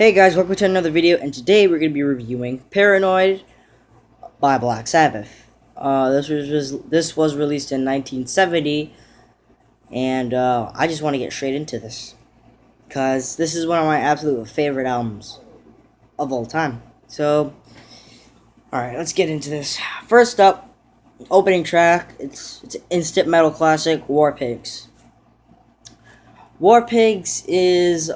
Hey guys, welcome to another video, and today we're going to be reviewing Paranoid by Black Sabbath. This was released in 1970, and I just want to get straight into this, because this is one of my absolute favorite albums of all time. So, alright, let's get into this. First up, opening track, it's an instant metal classic, War Pigs. War Pigs is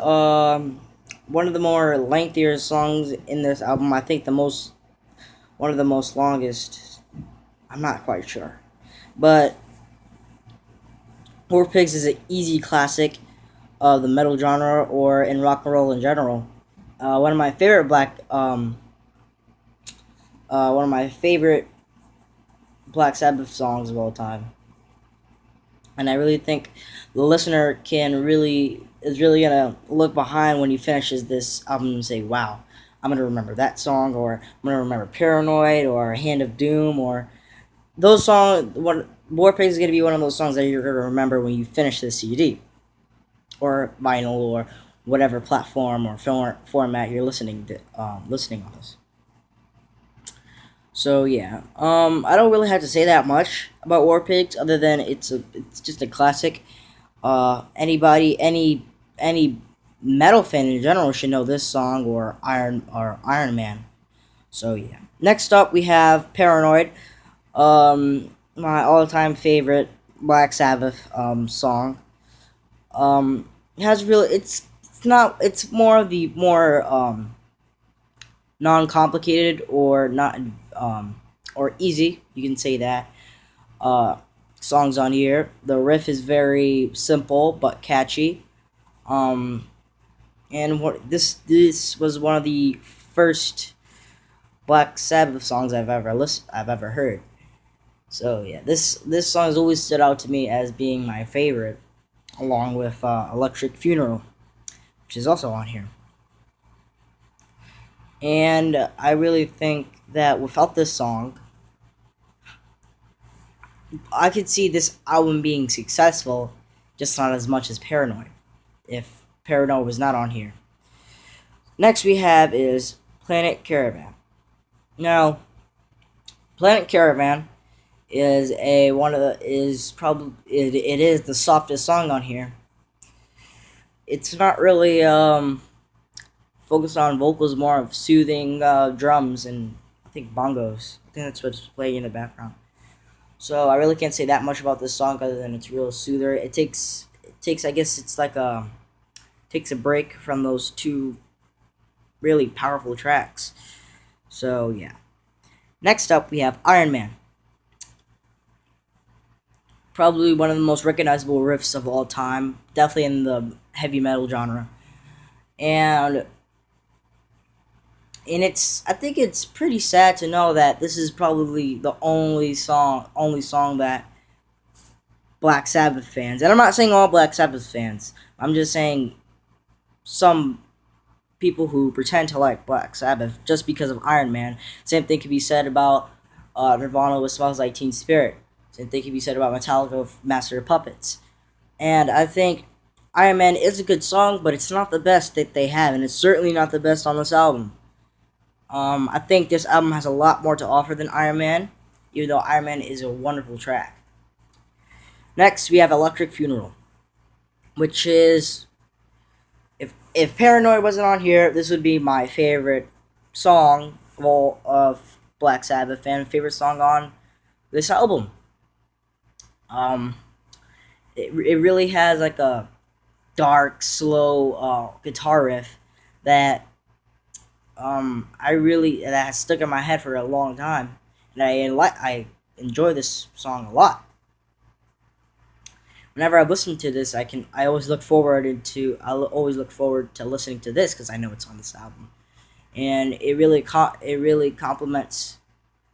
one of the more lengthier songs in this album. I think one of the most longest. I'm not quite sure, but War Pigs is an easy classic of the metal genre or in rock and roll in general. One of my favorite one of my favorite Black Sabbath songs of all time, and I really think the listener is really gonna look behind when he finishes this album and say, "Wow, I'm gonna remember that song," or "I'm gonna remember Paranoid," or "Hand of Doom," or those songs. War Pigs is gonna be one of those songs that you're gonna remember when you finish the CD, or vinyl, or whatever platform or format you're listening on this. So yeah, I don't really have to say that much about War Pigs other than it's just a classic. Any metal fan in general should know this song or Iron Man. So yeah. Next up we have Paranoid, my all-time favorite Black Sabbath song. It has really it's not it's more of the more non-complicated or not or easy, you can say that. Uh, Songs on here. The riff is very simple but catchy. Um, and this was one of the first Black Sabbath songs I've ever heard. So yeah, this song has always stood out to me as being my favorite, along with Electric Funeral, which is also on here. And I really think that without this song, I could see this album being successful, just not as much as Paranoid, if Paranoid was not on here. Next we have is Planet Caravan. Now, Planet Caravan is a one of the is probably it is the softest song on here. It's not really focused on vocals, more of soothing drums and I think bongos. I think that's what's playing in the background. So I really can't say that much about this song other than it's real soother. It takes I guess it's like takes a break from those two really powerful tracks. So yeah. Next up we have Iron Man. Probably one of the most recognizable riffs of all time, definitely in the heavy metal genre. And it's I think it's pretty sad to know that this is probably the only song that Black Sabbath fans, and I'm not saying all Black Sabbath fans, I'm just saying some people who pretend to like Black Sabbath just because of Iron Man. Same thing can be said about Nirvana with Smells Like Teen Spirit. Same thing can be said about Metallica with Master of Puppets. And I think Iron Man is a good song, but it's not the best that they have, and it's certainly not the best on this album. I think this album has a lot more to offer than Iron Man, even though Iron Man is a wonderful track. Next, we have Electric Funeral, which is if Paranoid wasn't on here, this would be my favorite song of Black Sabbath and favorite song on this album. Um, it really has like a dark, slow guitar riff that that has stuck in my head for a long time, and I enjoy this song a lot. Whenever I listen to this, I'll always look forward to listening to this because I know it's on this album, and it really complements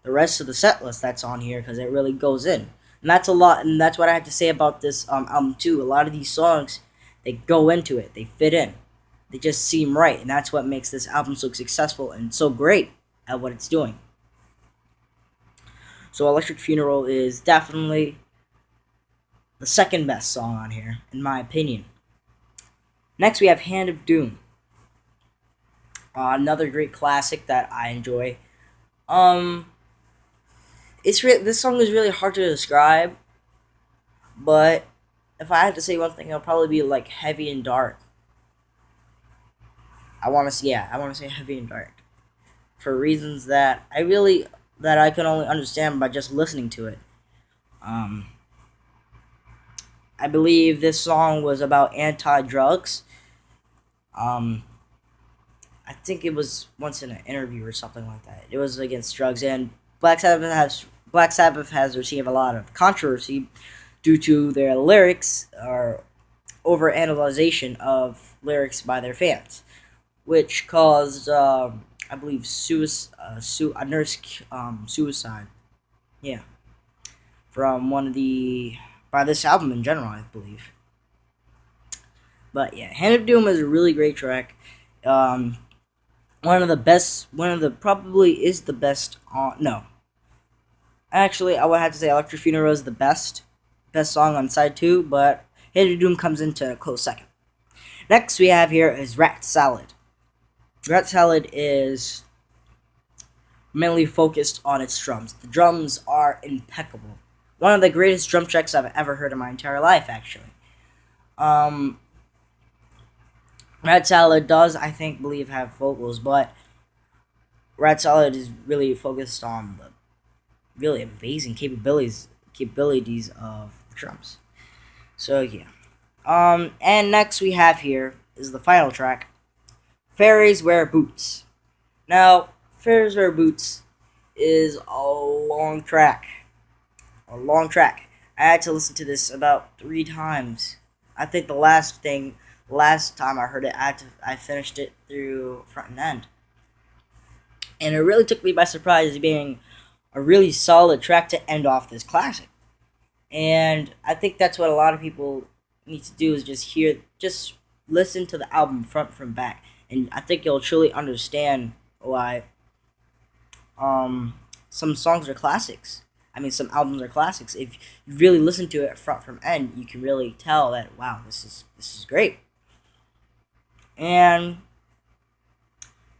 the rest of the set list that's on here because it really goes in, and that's a lot, and that's what I have to say about this album too. A lot of these songs, they go into it, they fit in, they just seem right, and that's what makes this album so successful and so great at what it's doing. So Electric Funeral is definitely the second best song on here, in my opinion. Next we have Hand of Doom. Another great classic that I enjoy. Um, this song is really hard to describe, but if I had to say one thing, it'll probably be like heavy and dark. I want to say heavy and dark for reasons that I can only understand by just listening to it. Um, I believe this song was about anti-drugs. Um, I think it was once in an interview or something like that. It was against drugs, and Black Sabbath has received a lot of controversy due to their lyrics or overanalyzation of lyrics by their fans, which caused, I believe, a nurse suicide. Yeah, from one of the by this album in general, I believe. But yeah, Hand of Doom is a really great track. Um, one of the best. One of the probably is the best. No, actually, I would have to say Electric Funeral is the best song on side two, but Hand of Doom comes into a close second. Next we have here is Rat Salad. Rat Salad is mainly focused on its drums. The drums are impeccable. One of the greatest drum tracks I've ever heard in my entire life, actually. Um, Rat Salad does, I think, believe have vocals, but Rat Salad is really focused on the really amazing capabilities of the drums. So yeah. And next we have here is the final track, Fairies Wear Boots. Now, Fairies Wear Boots is a long track. A long track. I had to listen to this about 3 times. I think last time I heard it, I finished it through front and end. And it really took me by surprise, being a really solid track to end off this classic. And I think that's what a lot of people need to do is just listen to the album front from back, and I think you'll truly understand why some songs are classics. I mean, some albums are classics. If you really listen to it front from end, you can really tell that wow, this is great. And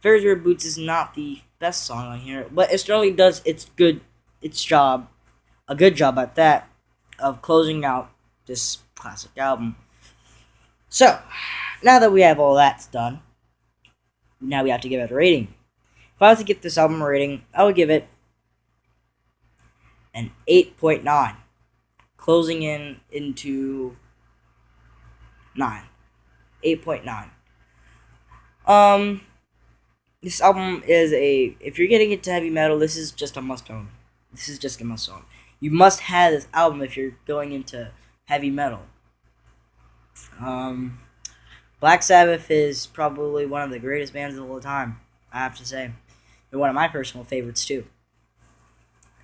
Fairies Wear Boots is not the best song on here, but it certainly does a good job at that, of closing out this classic album. So, now that we have all that done, now we have to give it a rating. If I was to give this album a rating, I would give it an 8.9, closing into 9. 8.9. This album if you're getting into heavy metal, this is just a must own. This is just a must own. You must have this album if you're going into heavy metal. Um, Black Sabbath is probably one of the greatest bands of all time, I have to say. They're one of my personal favorites too.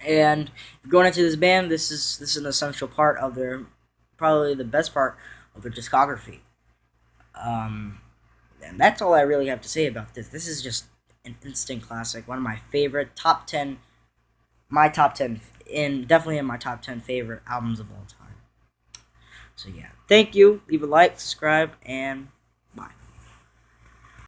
And going into this band, this is an essential part of probably the best part of their discography. And that's all I really have to say about this. This is just an instant classic. One of my favorite top 10, definitely in my top 10 favorite albums of all time. So yeah, thank you. Leave a like, subscribe, and